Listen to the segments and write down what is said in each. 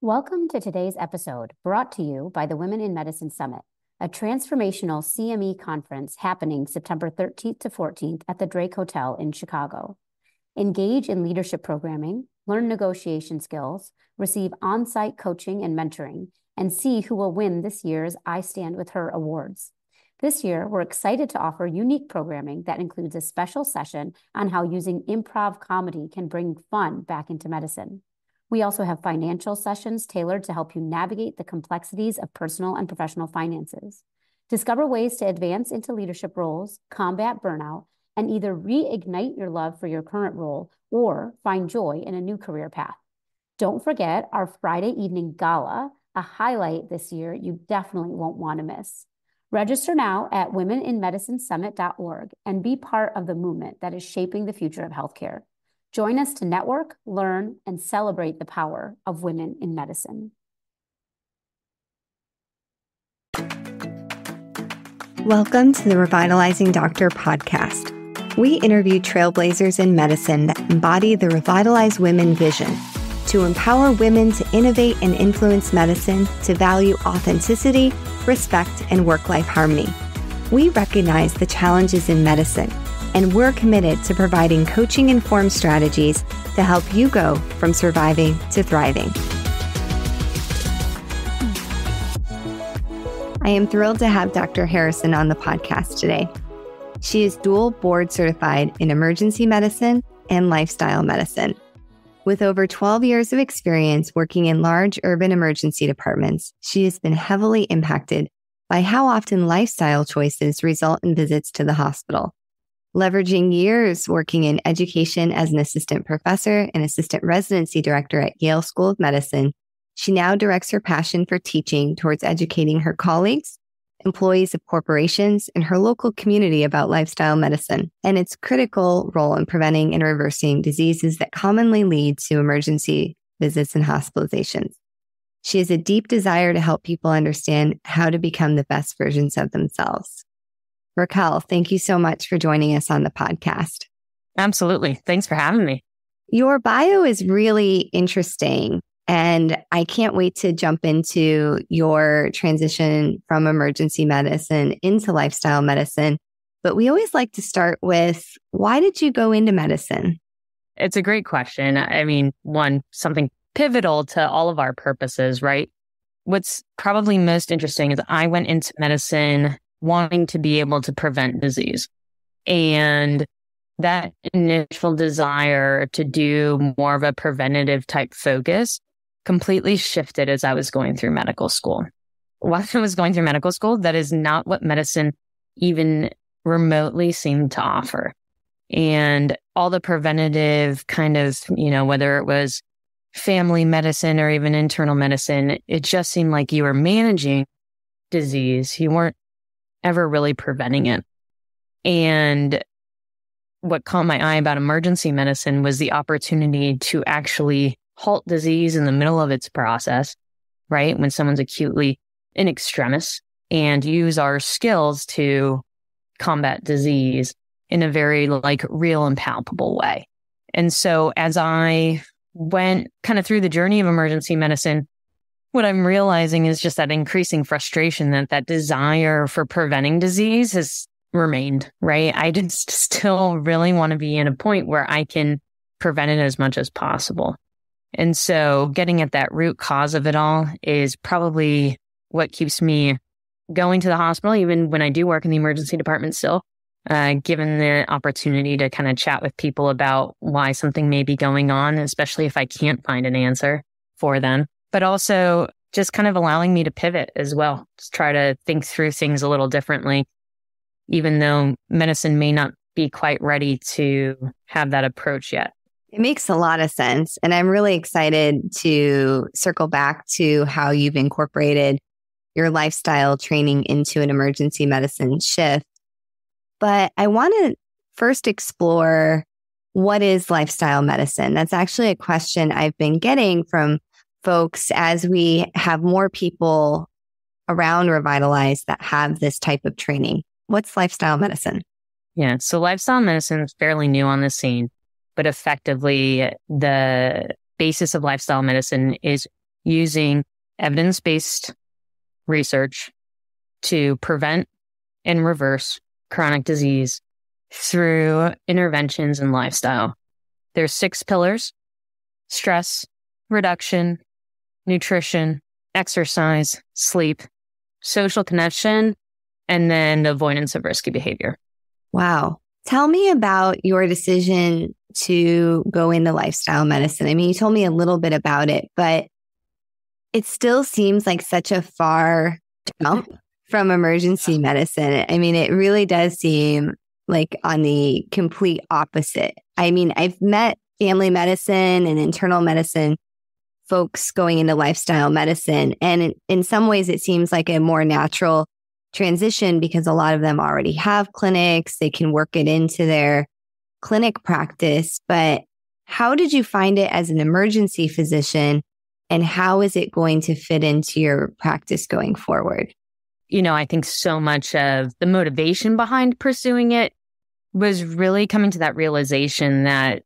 Welcome to today's episode, brought to you by the Women in Medicine Summit, a transformational CME conference happening September 13th to 14th at the Drake Hotel in Chicago. Engage in leadership programming, learn negotiation skills, receive on-site coaching and mentoring, and see who will win this year's I Stand With Her awards. This year, we're excited to offer unique programming that includes a special session on how using improv comedy can bring fun back into medicine. We also have financial sessions tailored to help you navigate the complexities of personal and professional finances. Discover ways to advance into leadership roles, combat burnout, and either reignite your love for your current role or find joy in a new career path. Don't forget our Friday evening gala, a highlight this year you definitely won't want to miss. Register now at womeninmedicinesummit.org and be part of the movement that is shaping the future of healthcare. Join us to network, learn, and celebrate the power of women in medicine. Welcome to the Revitalizing Doctor podcast. We interview trailblazers in medicine that embody the Revitalize Women vision to empower women to innovate and influence medicine, to value authenticity, respect, and work-life harmony. We recognize the challenges in medicine, and we're committed to providing coaching-informed strategies to help you go from surviving to thriving. I am thrilled to have Dr. Harrison on the podcast today. She is dual board certified in emergency medicine and lifestyle medicine. With over 12 years of experience working in large urban emergency departments, she has been heavily impacted by how often lifestyle choices result in visits to the hospital. Leveraging years working in education as an assistant professor and assistant residency director at Yale School of Medicine, she now directs her passion for teaching towards educating her colleagues, employees of corporations, and her local community about lifestyle medicine and its critical role in preventing and reversing diseases that commonly lead to emergency visits and hospitalizations. She has a deep desire to help people understand how to become the best versions of themselves. Raquel, thank you so much for joining us on the podcast. Absolutely. Thanks for having me. Your bio is really interesting, and I can't wait to jump into your transition from emergency medicine into lifestyle medicine. But we always like to start with, why did you go into medicine? It's a great question. I mean, one, something pivotal to all of our purposes, right? What's probably most interesting is I went into medicine wanting to be able to prevent disease. And that initial desire to do more of a preventative type focus completely shifted as I was going through medical school. While I was going through medical school, that is not what medicine even remotely seemed to offer. And all the preventative kind of, whether it was family medicine or even internal medicine, it just seemed like you were managing disease. You weren't ever really preventing it. And what caught my eye about emergency medicine was the opportunity to actually halt disease in the middle of its process, right? When someone's acutely in extremis, and use our skills to combat disease in a very real and palpable way. And so as I went kind of through the journey of emergency medicine, what I'm realizing is just that increasing frustration that desire for preventing disease has remained, right? I just still really want to be in a point where I can prevent it as much as possible. And so getting at that root cause of it all is probably what keeps me going to the hospital, even when I do work in the emergency department still, given the opportunity to kind of chat with people about why something may be going on, especially if I can't find an answer for them. But also just kind of allowing me to pivot as well, just try to think through things a little differently, even though medicine may not be quite ready to have that approach yet. It makes a lot of sense. And I'm really excited to circle back to how you've incorporated your lifestyle training into an emergency medicine shift. But I want to first explore, what is lifestyle medicine? That's actually a question I've been getting from folks as we have more people around Revitalize that have this type of training. What's lifestyle medicine? Yeah, so lifestyle medicine is fairly new on the scene, but effectively the basis of lifestyle medicine is using evidence-based research to prevent and reverse chronic disease through interventions and lifestyle. There's 6 pillars: stress reduction, nutrition, exercise, sleep, social connection, and then avoidance of risky behavior. Wow. Tell me about your decision to go into lifestyle medicine. I mean, you told me a little bit about it, but it still seems like such a far jump from emergency medicine. I mean, it really does seem like on the complete opposite. I mean, I've met family medicine and internal medicine folks going into lifestyle medicine, and in some ways it seems like a more natural transition because a lot of them already have clinics. They can work it into their clinic practice. But how did you find it as an emergency physician, and how is it going to fit into your practice going forward? I think so much of the motivation behind pursuing it was really coming to that realization that,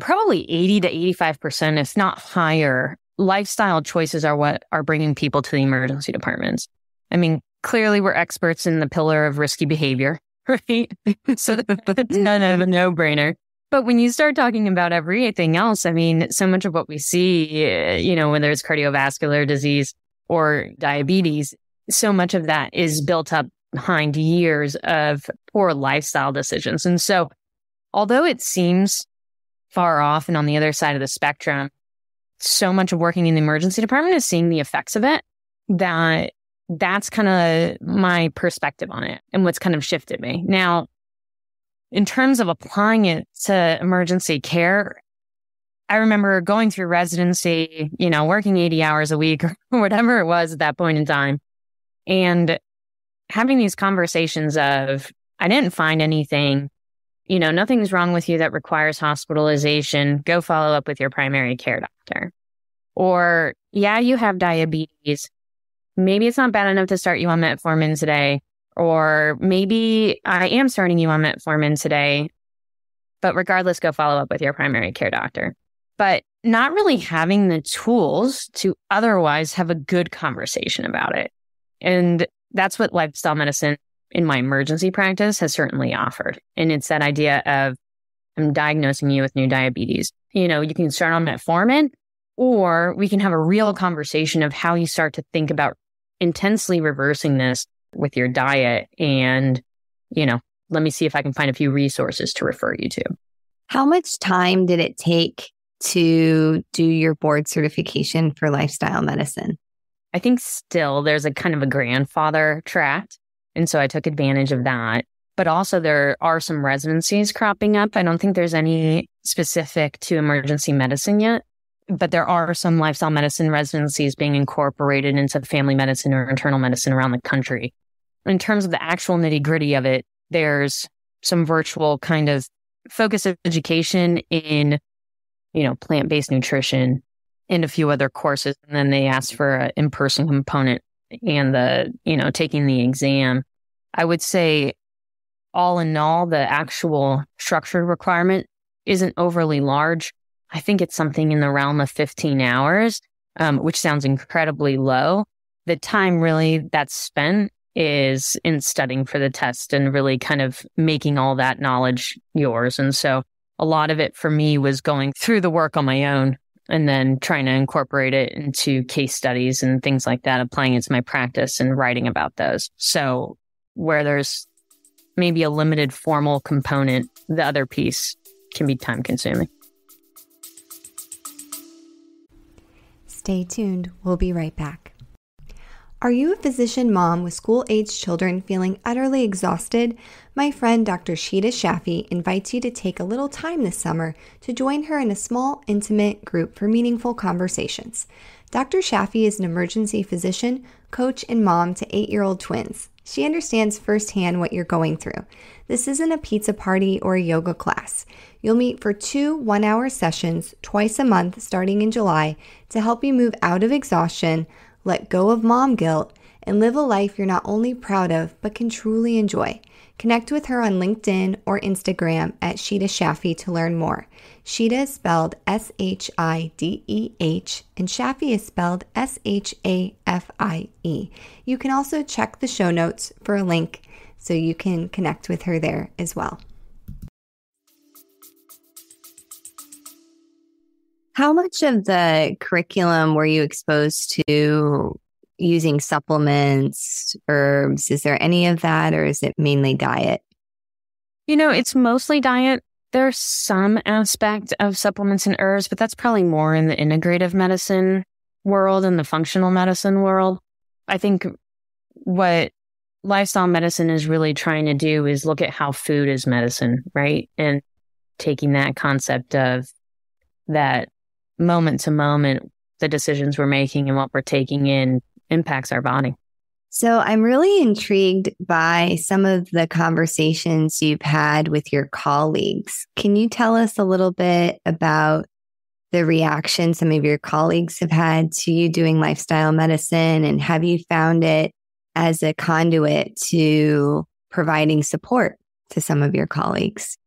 probably 80 to 85%, if not higher, lifestyle choices are what are bringing people to the emergency departments. I mean, clearly we're experts in the pillar of risky behavior, right? So that's kind of a no-brainer. But when you start talking about everything else, I mean, so much of what we see, whether it's cardiovascular disease or diabetes, so much of that is built up behind years of poor lifestyle decisions. And so, although it seems far off and on the other side of the spectrum, so much of working in the emergency department is seeing the effects of it, that's kind of my perspective on it and what's kind of shifted me. Now, in terms of applying it to emergency care, I remember going through residency, working 80 hours a week or whatever it was at that point in time, and having these conversations of, I didn't find anything, nothing's wrong with you that requires hospitalization. Go follow up with your primary care doctor. Or, yeah, you have diabetes. Maybe it's not bad enough to start you on metformin today. Or maybe I am starting you on metformin today, but regardless, go follow up with your primary care doctor. But not really having the tools to otherwise have a good conversation about it. And that's what lifestyle medicine in my emergency practice has certainly offered. And it's that idea of, I'm diagnosing you with new diabetes. You can start on metformin, or we can have a real conversation of how you start to think about intensely reversing this with your diet. And, let me see if I can find a few resources to refer you to. How much time did it take to do your board certification for lifestyle medicine? I think still there's a kind of a grandfather track. And so I took advantage of that. But also there are some residencies cropping up. I don't think there's any specific to emergency medicine yet, but there are some lifestyle medicine residencies being incorporated into family medicine or internal medicine around the country. In terms of the actual nitty-gritty of it, there's some virtual kind of focus of education in, plant-based nutrition and a few other courses. And then they asked for an in-person component and taking the exam. I would say all in all, the actual structured requirement isn't overly large. I think it's something in the realm of 15 hours, which sounds incredibly low. The time really that's spent is in studying for the test and really kind of making all that knowledge yours. And so a lot of it for me was going through the work on my own and then trying to incorporate it into case studies and things like that, applying it to my practice and writing about those. So where there's maybe a limited formal component, the other piece can be time consuming. Stay tuned. We'll be right back. Are you a physician mom with school-aged children feeling utterly exhausted? My friend Dr. Sheeta Shaffi invites you to take a little time this summer to join her in a small, intimate group for meaningful conversations. Dr. Shaffi is an emergency physician, coach, and mom to 8-year-old twins. She understands firsthand what you're going through. This isn't a pizza party or a yoga class. You'll meet for 2 one-hour sessions twice a month starting in July to help you move out of exhaustion, let go of mom guilt, and live a life you're not only proud of, but can truly enjoy. Connect with her on LinkedIn or Instagram at Sheeta Shafee to learn more. Sheeta is spelled Shideh, and Shafee is spelled Shafie. You can also check the show notes for a link so you can connect with her there as well. How much of the curriculum were you exposed to using supplements, herbs? Is there any of that, or is it mainly diet? It's mostly diet. There's some aspect of supplements and herbs, but that's probably more in the integrative medicine world and the functional medicine world. I think what lifestyle medicine is really trying to do is look at how food is medicine, right? And taking that concept of that moment to moment, the decisions we're making and what we're taking in impacts our body. So I'm really intrigued by some of the conversations you've had with your colleagues. Can you tell us a little bit about the reaction some of your colleagues have had to you doing lifestyle medicine? And have you found it as a conduit to providing support to some of your colleagues?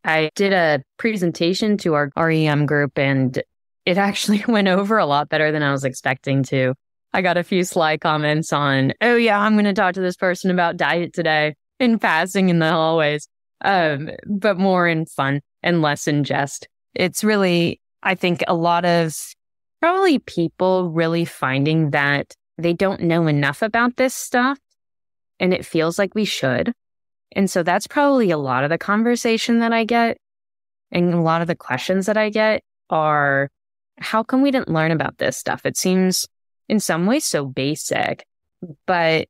I did a presentation to our REM group, and it actually went over a lot better than I was expecting to. I got a few sly comments on, oh yeah, I'm going to talk to this person about diet today and fasting in the hallways, but more in fun and less in jest. It's really, I think, a lot of probably people really finding that they don't know enough about this stuff, and it feels like we should. And so that's probably a lot of the conversation that I get, and a lot of the questions that I get are, how come we didn't learn about this stuff? It seems in some ways so basic, but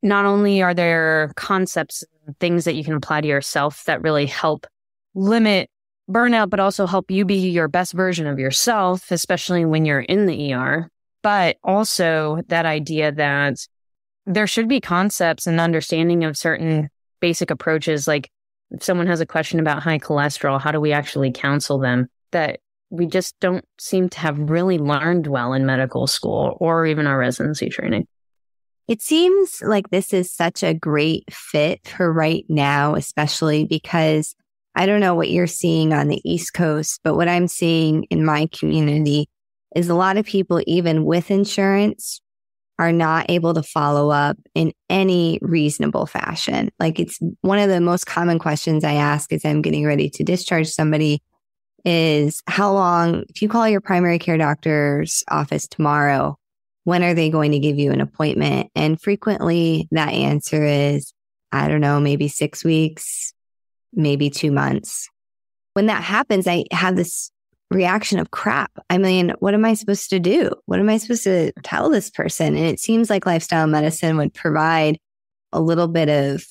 not only are there concepts and things that you can apply to yourself that really help limit burnout, but also help you be your best version of yourself, especially when you're in the ER, but also that idea that there should be concepts and understanding of certain basic approaches. Like if someone has a question about high cholesterol, how do we actually counsel them? That we just don't seem to have really learned well in medical school or even our residency training. It seems like this is such a great fit for right now, especially because I don't know what you're seeing on the East Coast, but what I'm seeing in my community is a lot of people, even with insurance, are not able to follow up in any reasonable fashion. Like it's one of the most common questions I ask as I'm getting ready to discharge somebody is how long, if you call your primary care doctor's office tomorrow, when are they going to give you an appointment? And frequently that answer is, I don't know, maybe 6 weeks, maybe 2 months. When that happens, I have this reaction of crap. I mean, what am I supposed to do? What am I supposed to tell this person? And it seems like lifestyle medicine would provide a little bit of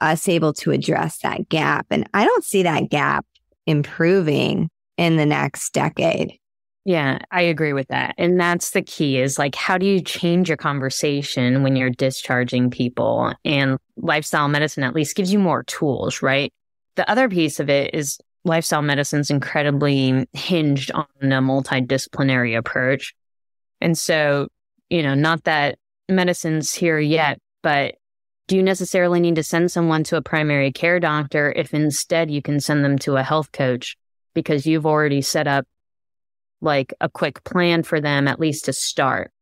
us able to address that gap. And I don't see that gap improving in the next decade. Yeah, I agree with that. And that's the key is like, how do you change your conversation when you're discharging people? And lifestyle medicine at least gives you more tools, right? The other piece of it is lifestyle medicine is incredibly hinged on a multidisciplinary approach. And so, not that medicine's here yet, but do you necessarily need to send someone to a primary care doctor if instead you can send them to a health coach because you've already set up like a quick plan for them, at least to start,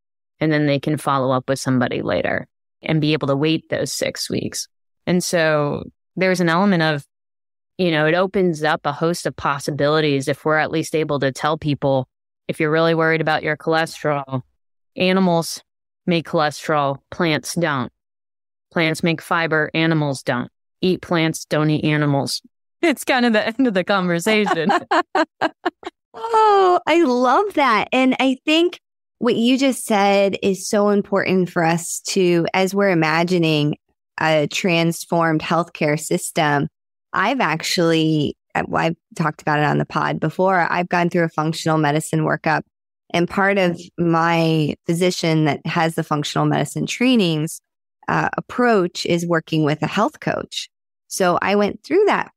and then they can follow up with somebody later and be able to wait those 6 weeks. And so there's an element of, it opens up a host of possibilities if we're at least able to tell people, if you're really worried about your cholesterol, animals make cholesterol, plants don't. Plants make fiber, animals don't. Eat plants, don't eat animals. It's kind of the end of the conversation. Oh, I love that. And I think what you just said is so important for us to, as we're imagining a transformed healthcare system. I've talked about it on the pod before. I've gone through a functional medicine workup, and part of my physician that has the functional medicine trainings approach is working with a health coach. So I went through that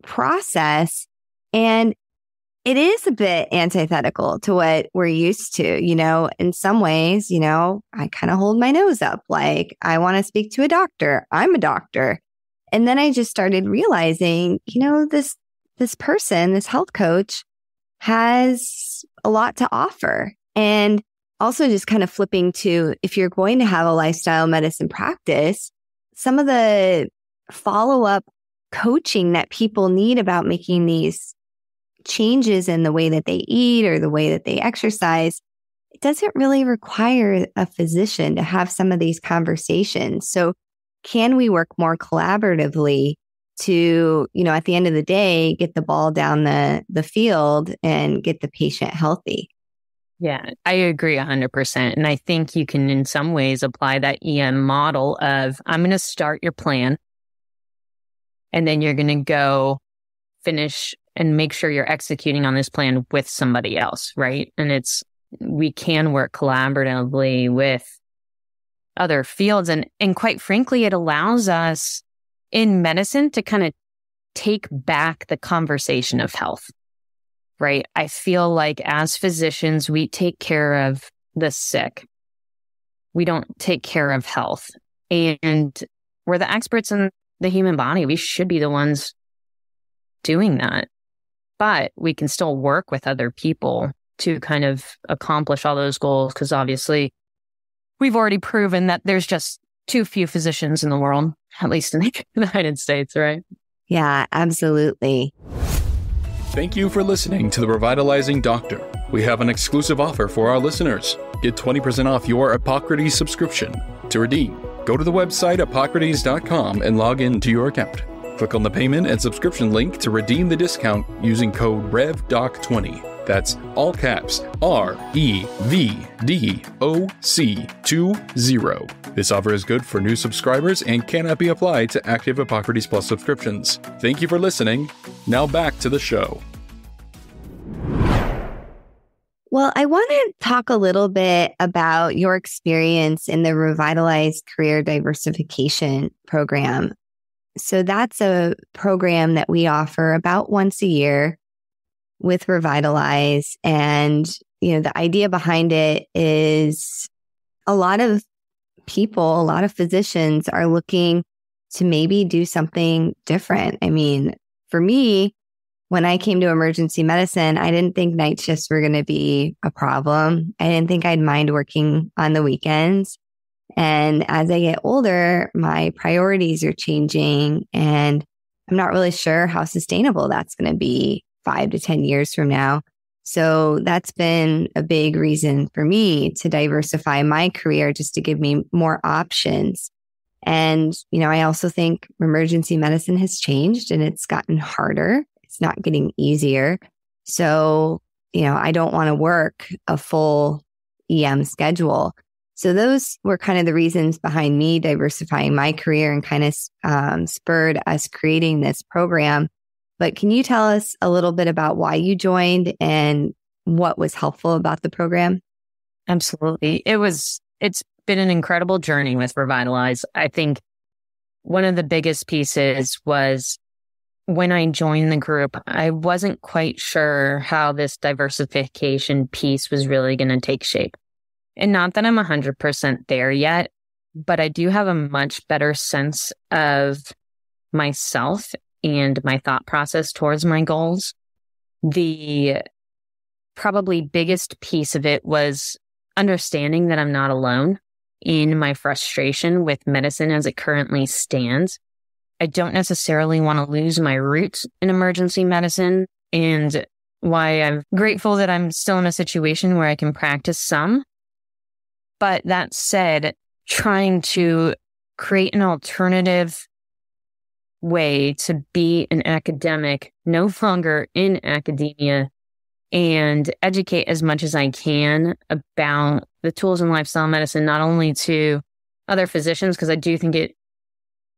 process, and It is a bit antithetical to what we're used to, in some ways, I kind of hold my nose up. Like, I want to speak to a doctor. I'm a doctor. And then I just started realizing, this person, this health coach has a lot to offer. And also just kind of flipping to, if you're going to have a lifestyle medicine practice, some of the follow-up coaching that people need about making these changes in the way that they eat or the way that they exercise, it doesn't really require a physician to have some of these conversations. So can we work more collaboratively to, at the end of the day, get the ball down the field and get the patient healthy? Yeah, I agree 100%. And I think you can, in some ways, apply that EM model of, I'm going to start your plan, and then you're going to go finish and make sure you're executing on this plan with somebody else, right? And we can work collaboratively with other fields. And quite frankly, it allows us in medicine to kind of take back the conversation of health, right? I feel like as physicians, we take care of the sick. We don't take care of health. And we're the experts in the human body. We should be the ones doing that. But we can still work with other people to kind of accomplish all those goals, because obviously we've already proven that there's just too few physicians in the world, at least in the United States, right? Yeah, absolutely. Thank you for listening to The Revitalizing Doctor. We have an exclusive offer for our listeners. Get 20% off your Epocrates subscription. To redeem, go to the website epocrates.com and log in to your account. Click on the payment and subscription link to redeem the discount using code REVDOC20. That's all caps REVDOC20. This offer is good for new subscribers and cannot be applied to active Epocrates Plus subscriptions. Thank you for listening. Now back to the show. Well, I want to talk a little bit about your experience in the Revitalize Career Diversification Program. So that's a program that we offer about once a year with Revitalize. And, the idea behind it is a lot of people, a lot of physicians are looking to maybe do something different. I mean, for me, when I came to emergency medicine, I didn't think night shifts were going to be a problem. I didn't think I'd mind working on the weekends. And as I get older, my priorities are changing, and I'm not really sure how sustainable that's going to be 5 to 10 years from now. So that's been a big reason for me to diversify my career, just to give me more options. And, I also think emergency medicine has changed and it's gotten harder. It's not getting easier. So, I don't want to work a full EM schedule. So those were kind of the reasons behind me diversifying my career and kind of spurred us creating this program. But can you tell us a little bit about why you joined and what was helpful about the program? Absolutely. It's been an incredible journey with Revitalize. I think one of the biggest pieces was when I joined the group, I wasn't quite sure how this diversification piece was really going to take shape. And not that I'm 100% there yet, but I do have a much better sense of myself and my thought process towards my goals. The probably biggest piece of it was understanding that I'm not alone in my frustration with medicine as it currently stands. I don't necessarily want to lose my roots in emergency medicine, and why I'm grateful that I'm still in a situation where I can practice some. But that said, trying to create an alternative way to be an academic, no longer in academia, and educate as much as I can about the tools in lifestyle medicine, not only to other physicians, because I do think it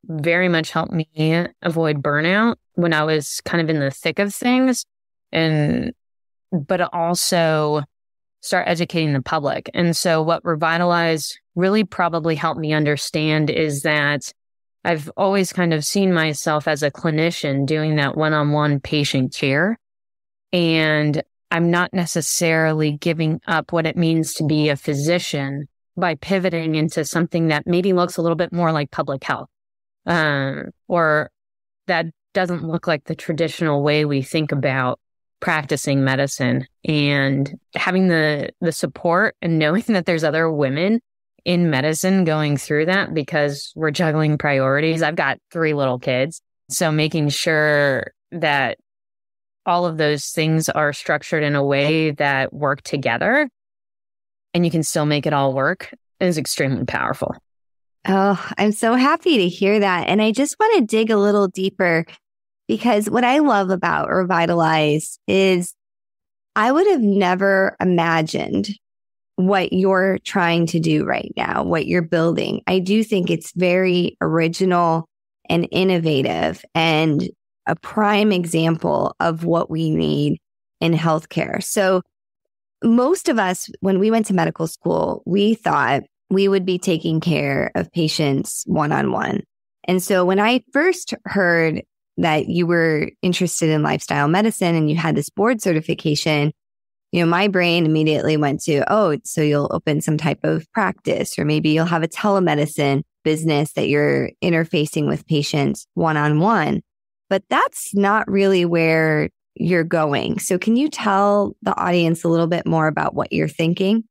very much helped me avoid burnout when I was kind of in the thick of things, but also start educating the public. And so what Revitalize really probably helped me understand is that I've always kind of seen myself as a clinician doing that one-on-one patient care. And I'm not necessarily giving up what it means to be a physician by pivoting into something that maybe looks a little bit more like public health, or that doesn't look like the traditional way we think about practicing medicine. And having the support and knowing that there's other women in medicine going through that, because we're juggling priorities. I've got 3 little kids. So making sure that all of those things are structured in a way that work together and you can still make it all work is extremely powerful. Oh, I'm so happy to hear that. And I just want to dig a little deeper, because what I love about Revitalize is I would have never imagined what you're trying to do right now, what you're building. I do think it's very original and innovative and a prime example of what we need in healthcare. So most of us, when we went to medical school, we thought we would be taking care of patients one-on-one. And so when I first heard that you were interested in lifestyle medicine and you had this board certification, my brain immediately went to, oh, so you'll open some type of practice, or maybe you'll have a telemedicine business that you're interfacing with patients one-on-one. But that's not really where you're going. So can you tell the audience a little bit more about what you're thinking?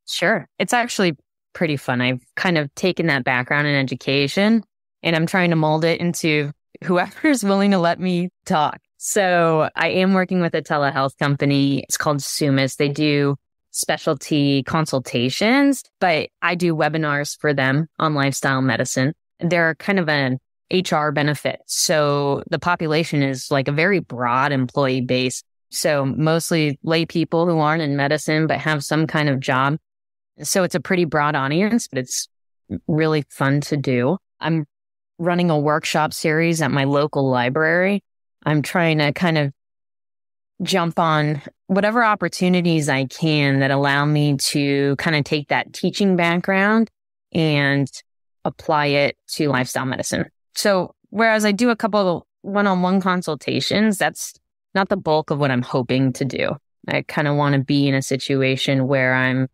Sure. It's actually pretty fun. I've kind of taken that background in education and I'm trying to mold it into whoever's willing to let me talk. So I am working with a telehealth company. It's called Sumis. They do specialty consultations, but I do webinars for them on lifestyle medicine. They're kind of an HR benefit. So the population is like a very broad employee base. So mostly lay people who aren't in medicine, but have some kind of job. So it's a pretty broad audience, but it's really fun to do. I'm running a workshop series at my local library. I'm trying to kind of jump on whatever opportunities I can that allow me to kind of take that teaching background and apply it to lifestyle medicine. So whereas I do a couple of one-on-one consultations, that's not the bulk of what I'm hoping to do. I kind of want to be in a situation where I'm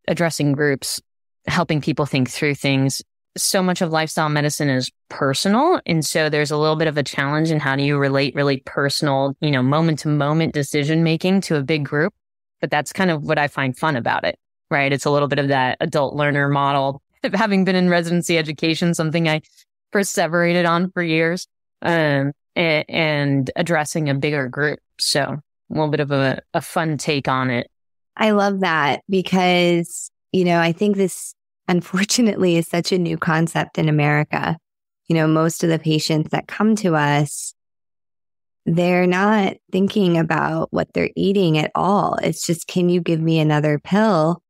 addressing groups, helping people think through things. So much of lifestyle medicine is personal. And so there's a little bit of a challenge in how do you relate really personal, moment to moment decision making to a big group. But that's kind of what I find fun about it, right? It's a little bit of that adult learner model. Having been in residency education, something I perseverated on for years, and addressing a bigger group. So a little bit of a fun take on it. I love that because, I think this unfortunately is such a new concept in America. Most of the patients that come to us, they're not thinking about what they're eating at all. It's just, can you give me another pill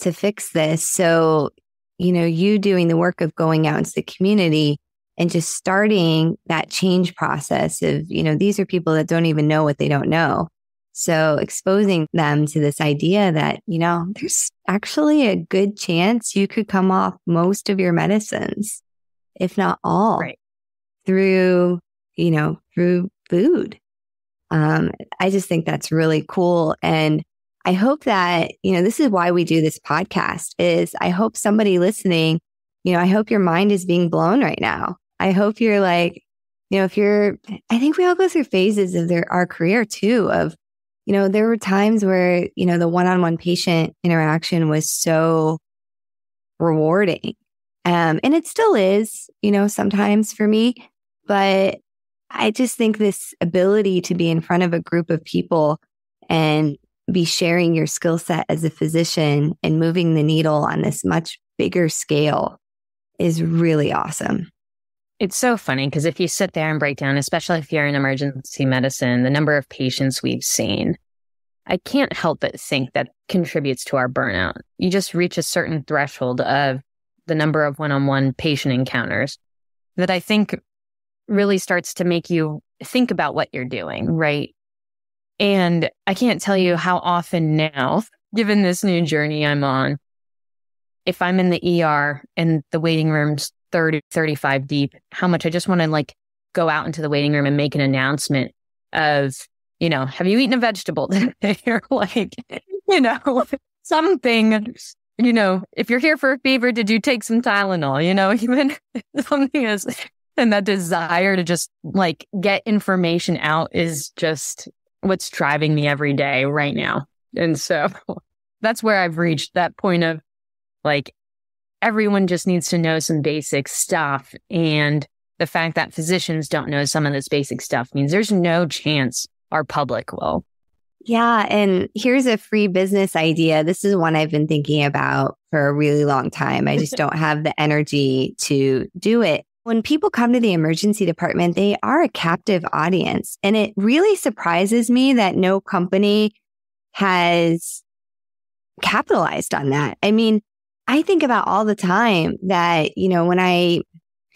to fix this? So, you doing the work of going out into the community and just starting that change process of, these are people that don't even know what they don't know. So exposing them to this idea that, there's actually a good chance you could come off most of your medicines, if not all, right, through food. I just think that's really cool. And I hope that, this is why we do this podcast is I hope somebody listening, I hope your mind is being blown right now. I hope you're like, I think we all go through phases of our career too, of, there were times where, the one-on-one patient interaction was so rewarding. And it still is, sometimes for me, but I just think this ability to be in front of a group of people and be sharing your skill set as a physician and moving the needle on this much bigger scale is really awesome. It's so funny because if you sit there and break down, especially if you're in emergency medicine, the number of patients we've seen, I can't help but think that contributes to our burnout. You just reach a certain threshold of the number of one-on-one patient encounters that I think really starts to make you think about what you're doing, right? And I can't tell you how often now, given this new journey I'm on, if I'm in the ER and the waiting room's 30, 35 deep, how much I just want to go out into the waiting room and make an announcement of, have you eaten a vegetable today? Or like, something, if you're here for a fever, did you take some Tylenol? Even something is, and that desire to just like get information out is just what's driving me every day right now. And so that's where I've reached that point of like, everyone just needs to know some basic stuff. And the fact that physicians don't know some of this basic stuff means there's no chance our public will. Yeah. And here's a free business idea. This is one I've been thinking about for a really long time. I just don't have the energy to do it. When people come to the emergency department, they are a captive audience. And it really surprises me that no company has capitalized on that. I mean, I think about all the time that, when I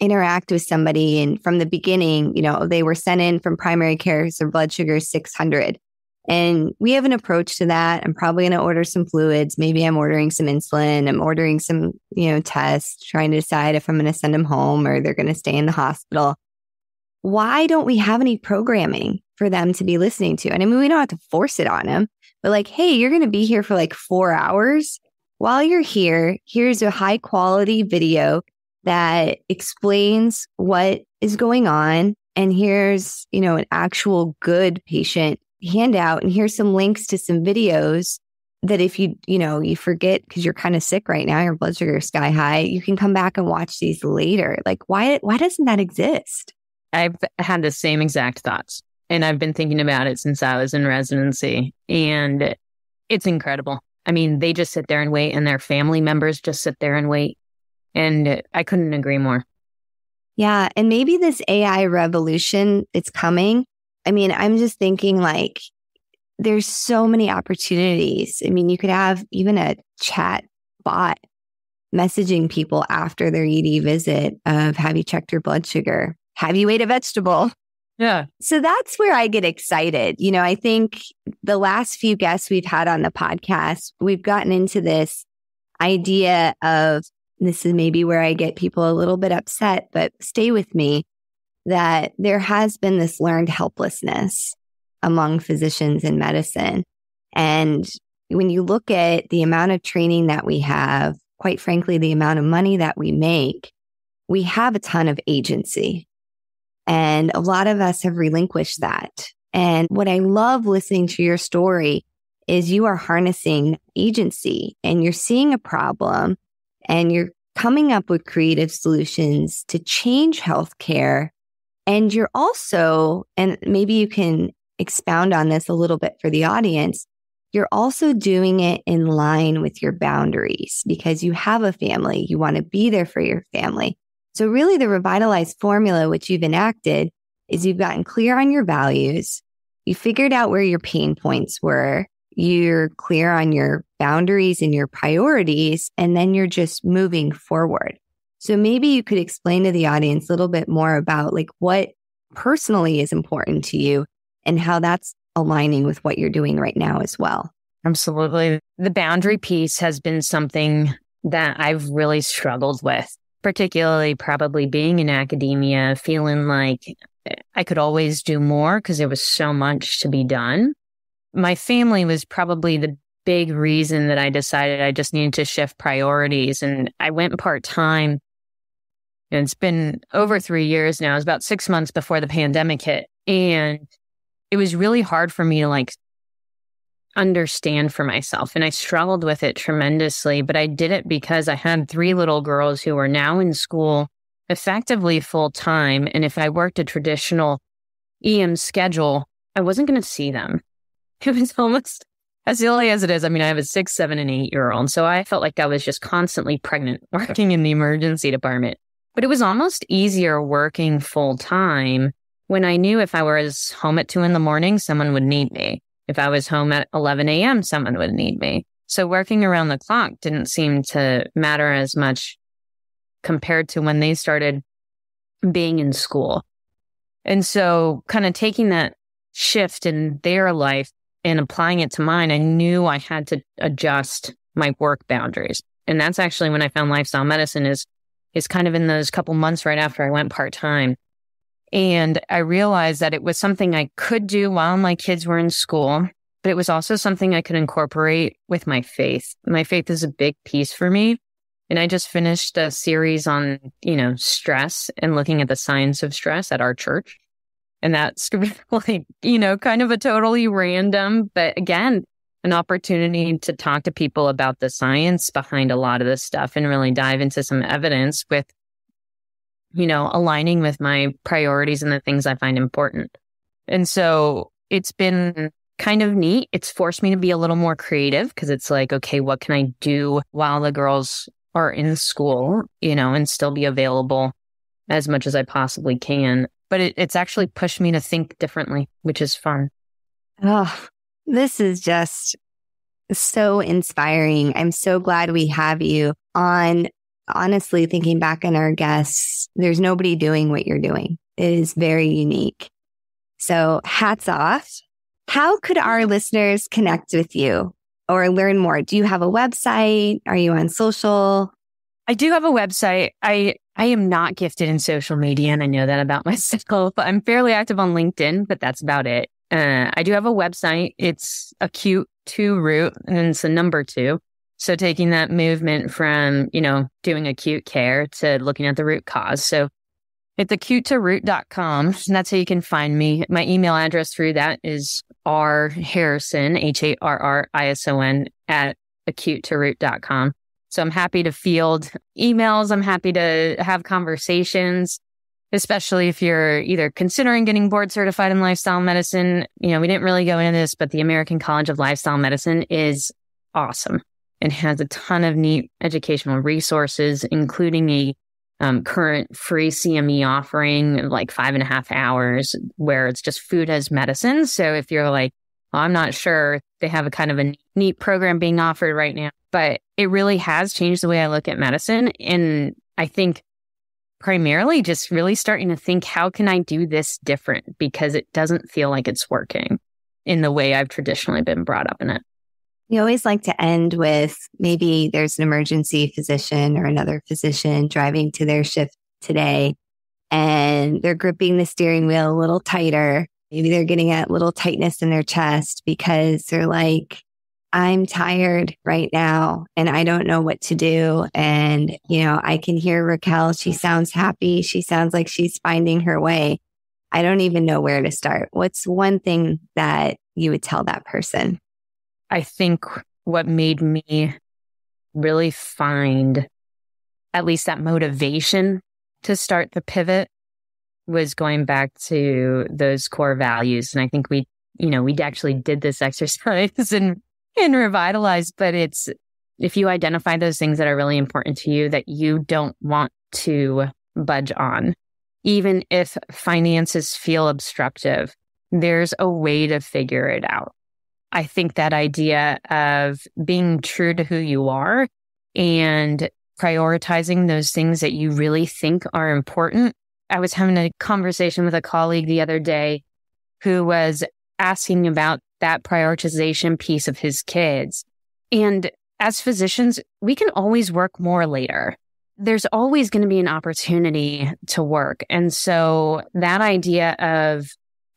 interact with somebody and from the beginning, they were sent in from primary care, so blood sugar is 600. And we have an approach to that. I'm probably going to order some fluids. Maybe I'm ordering some insulin. I'm ordering some, tests, trying to decide if I'm going to send them home or they're going to stay in the hospital. Why don't we have any programming for them to be listening to? And I mean, we don't have to force it on them, but like, hey, you're going to be here for like 4 hours. While you're here, here's a high quality video that explains what is going on. And here's, an actual good patient handout. And here's some links to some videos that if you forget because you're kind of sick right now, your blood sugar is sky high, you can come back and watch these later. Like, why doesn't that exist? I've had the same exact thoughts. And I've been thinking about it since I was in residency. And it's incredible. I mean, they just sit there and wait, and their family members just sit there and wait. And I couldn't agree more. Yeah. And maybe this AI revolution, it's coming. I mean, I'm just thinking like, there's so many opportunities. I mean, you could have even a chat bot messaging people after their ED visit of, have you checked your blood sugar? Have you ate a vegetable? Yeah. So that's where I get excited. I think the last few guests we've had on the podcast, we've gotten into this idea of, this is maybe where I get people a little bit upset, but stay with me, that there has been this learned helplessness among physicians in medicine. And when you look at the amount of training that we have, quite frankly, the amount of money that we make, we have a ton of agency. And a lot of us have relinquished that. And what I love listening to your story is you are harnessing agency and you're seeing a problem and you're coming up with creative solutions to change healthcare. And you're also, and maybe you can expound on this a little bit for the audience, you're also doing it in line with your boundaries because you have a family. You want to be there for your family. So really the revitalized formula, which you've enacted, is you've gotten clear on your values. You figured out where your pain points were. You're clear on your boundaries and your priorities, and then you're just moving forward. So maybe you could explain to the audience a little bit more about like what personally is important to you and how that's aligning with what you're doing right now as well. Absolutely. The boundary piece has been something that I've really struggled with, particularly probably being in academia, feeling like I could always do more because there was so much to be done. My family was probably the big reason that I decided I just needed to shift priorities. And I went part-time. And it's been over 3 years now. It was about 6 months before the pandemic hit. And it was really hard for me to like understand for myself. And I struggled with it tremendously, but I did it because I had 3 little girls who were now in school effectively full time. And if I worked a traditional EM schedule, I wasn't going to see them. It was almost as silly as it is. I mean, I have a 6, 7, and 8-year-old. So I felt like I was just constantly pregnant working in the emergency department. But it was almost easier working full time when I knew if I was home at 2 a.m, someone would need me. If I was home at 11 a.m., someone would need me. So working around the clock didn't seem to matter as much compared to when they started being in school. And so kind of taking that shift in their life and applying it to mine, I knew I had to adjust my work boundaries. And that's actually when I found lifestyle medicine is kind of in those couple months right after I went part-time. And I realized that it was something I could do while my kids were in school, but it was also something I could incorporate with my faith. My faith is a big piece for me. And I just finished a series on, stress and looking at the science of stress at our church. And that's like, kind of a totally random, but again, an opportunity to talk to people about the science behind a lot of this stuff and really dive into some evidence with, aligning with my priorities and the things I find important. And so it's been kind of neat. It's forced me to be a little more creative because it's like, okay, what can I do while the girls are in school, and still be available as much as I possibly can. But it's actually pushed me to think differently, which is fun. Oh, this is just so inspiring. I'm so glad we have you on. Honestly, thinking back on our guests, there's nobody doing what you're doing. It is very unique. So hats off. How could our listeners connect with you or learn more? Do you have a website? Are you on social? I do have a website. I am not gifted in social media, and I know that about myself. I'm fairly active on LinkedIn, but that's about it. I do have a website. It's acute to root, and it's the number 2. So taking that movement from, doing acute care to looking at the root cause. So it's acute2root.com. And that's how you can find me. My email address through that is rharrison, HARRISON @acute2root.com. So I'm happy to field emails. I'm happy to have conversations, especially if you're either considering getting board certified in lifestyle medicine. We didn't really go into this, but the American College of Lifestyle Medicine is awesome and has a ton of neat educational resources, including a current free CME offering of like 5.5 hours where it's just food as medicine. So if you're like, well, I'm not sure, they have a kind of a neat program being offered right now, but it really has changed the way I look at medicine. And I think primarily just really starting to think, how can I do this different? Because it doesn't feel like it's working in the way I've traditionally been brought up in it. We always like to end with maybe there's an emergency physician or another physician driving to their shift today and they're gripping the steering wheel a little tighter. Maybe they're getting a little tightness in their chest because they're like, I'm tired right now and I don't know what to do. And, I can hear Raquel. She sounds happy. She sounds like she's finding her way. I don't even know where to start. What's one thing that you would tell that person? I think what made me really find at least that motivation to start the pivot was going back to those core values. And I think we actually did this exercise in Revitalize, but it's if you identify those things that are really important to you that you don't want to budge on, even if finances feel obstructive, there's a way to figure it out. I think that idea of being true to who you are and prioritizing those things that you really think are important. I was having a conversation with a colleague the other day who was asking about that prioritization piece of his kids. And as physicians, we can always work more later. There's always going to be an opportunity to work. And so that idea of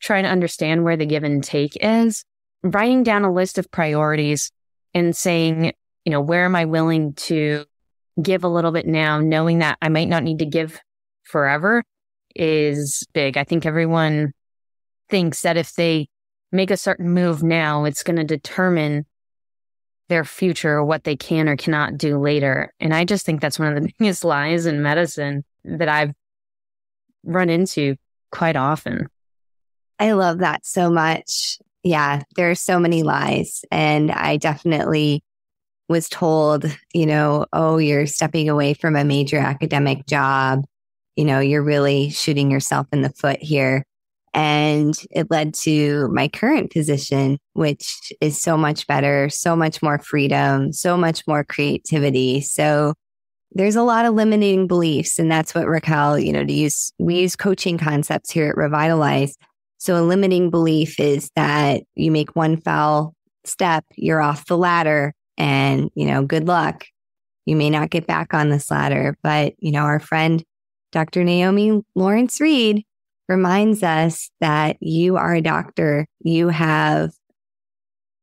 trying to understand where the give and take is, writing down a list of priorities and saying, where am I willing to give a little bit now, knowing that I might not need to give forever is big. I think everyone thinks that if they make a certain move now, it's going to determine their future, what they can or cannot do later. And I just think that's one of the biggest lies in medicine that I've run into quite often. I love that so much. Yeah, there are so many lies. And I definitely was told, oh, you're stepping away from a major academic job. You're really shooting yourself in the foot here. And it led to my current position, which is so much better, so much more freedom, so much more creativity. So there's a lot of limiting beliefs. And that's what Raquel, we use coaching concepts here at Revitalize. So a limiting belief is that you make one foul step, you're off the ladder and, good luck. You may not get back on this ladder. But, our friend, Dr. Naomi Lawrence Reed, reminds us that you are a doctor, you have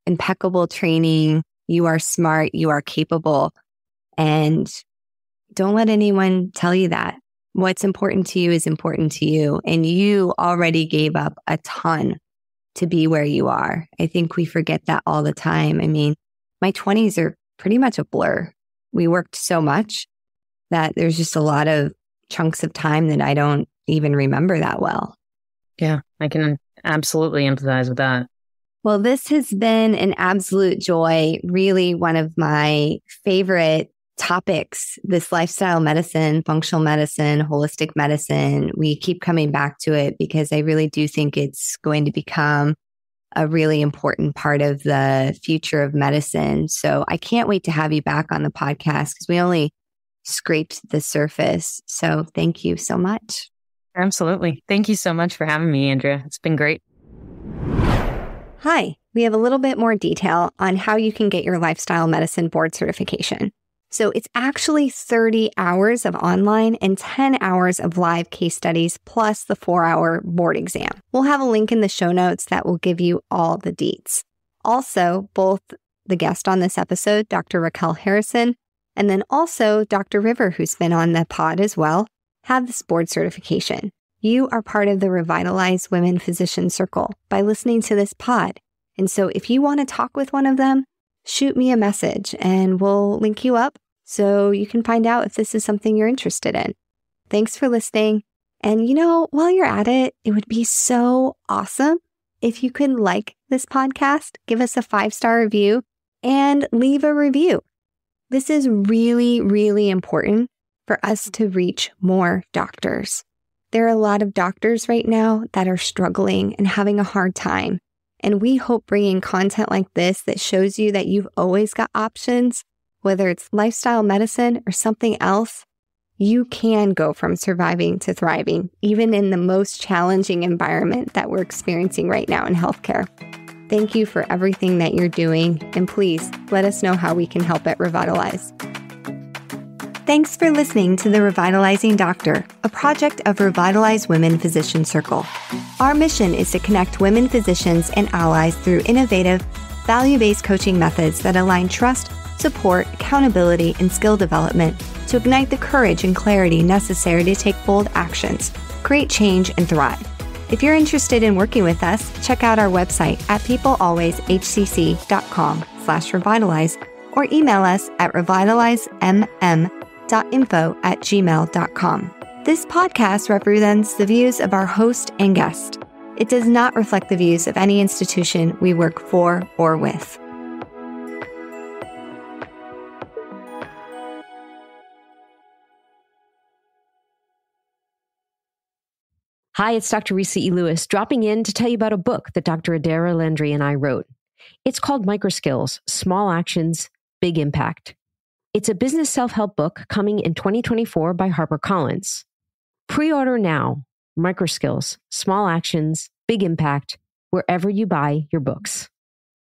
impeccable training, you are smart, you are capable, and don't let anyone tell you that. What's important to you is important to you, and you already gave up a ton to be where you are. I think we forget that all the time. I mean, my 20s are pretty much a blur. We worked so much that there's just a lot of chunks of time that I don't even remember that well. Yeah, I can absolutely empathize with that. Well, this has been an absolute joy, really one of my favorite topics, this lifestyle medicine, functional medicine, holistic medicine. We keep coming back to it because I really do think it's going to become a really important part of the future of medicine. So I can't wait to have you back on the podcast because we only scraped the surface. So thank you so much. Absolutely. Thank you so much for having me, Andrea. It's been great. Hi, we have a little bit more detail on how you can get your lifestyle medicine board certification. So it's actually 30 hours of online and 10 hours of live case studies plus the 4-hour board exam. We'll have a link in the show notes that will give you all the deets. Also, both the guest on this episode, Dr. Raquel Harrison, and then also Dr. River, who's been on the pod as well, have this board certification. You are part of the Revitalize Women Physician Circle by listening to this pod. And so if you want to talk with one of them, shoot me a message and we'll link you up so you can find out if this is something you're interested in. Thanks for listening. And while you're at it, it would be so awesome if you could like this podcast, give us a 5-star review, and leave a review. This is really, really important for us to reach more doctors. There are a lot of doctors right now that are struggling and having a hard time. And we hope bringing content like this that shows you that you've always got options, whether it's lifestyle medicine or something else, you can go from surviving to thriving, even in the most challenging environment that we're experiencing right now in healthcare. Thank you for everything that you're doing, and please let us know how we can help at Revitalize. Thanks for listening to The Revitalizing Doctor, a project of Revitalize Women Physician Circle. Our mission is to connect women physicians and allies through innovative, value-based coaching methods that align trust, support, accountability, and skill development to ignite the courage and clarity necessary to take bold actions, create change, and thrive. If you're interested in working with us, check out our website at peoplealwayshcc.com/revitalize or email us at revitalizemm.info@gmail.com. This podcast represents the views of our host and guest. It does not reflect the views of any institution we work for or with. Hi, it's Dr. Risa E. Lewis, dropping in to tell you about a book that Dr. Adara Landry and I wrote. It's called Microskills, Small Actions, Big Impact. It's a business self-help book coming in 2024 by HarperCollins. Pre-order now. Microskills, Small Actions, Big Impact, wherever you buy your books.